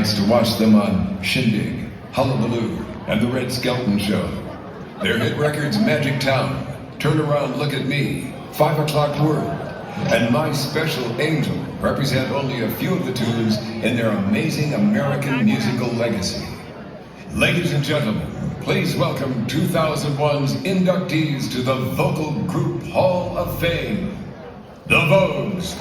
nights to watch them on Shindig, Hullabaloo, and The Red Skelton Show. Their hit records Magic Town, Turn Around Look at Me, 5 O'Clock World, and My Special Angel represent only a few of the tunes in their amazing American musical legacy. Ladies and gentlemen, please welcome 2001's inductees to the Vocal Group Hall of Fame, The Vogues.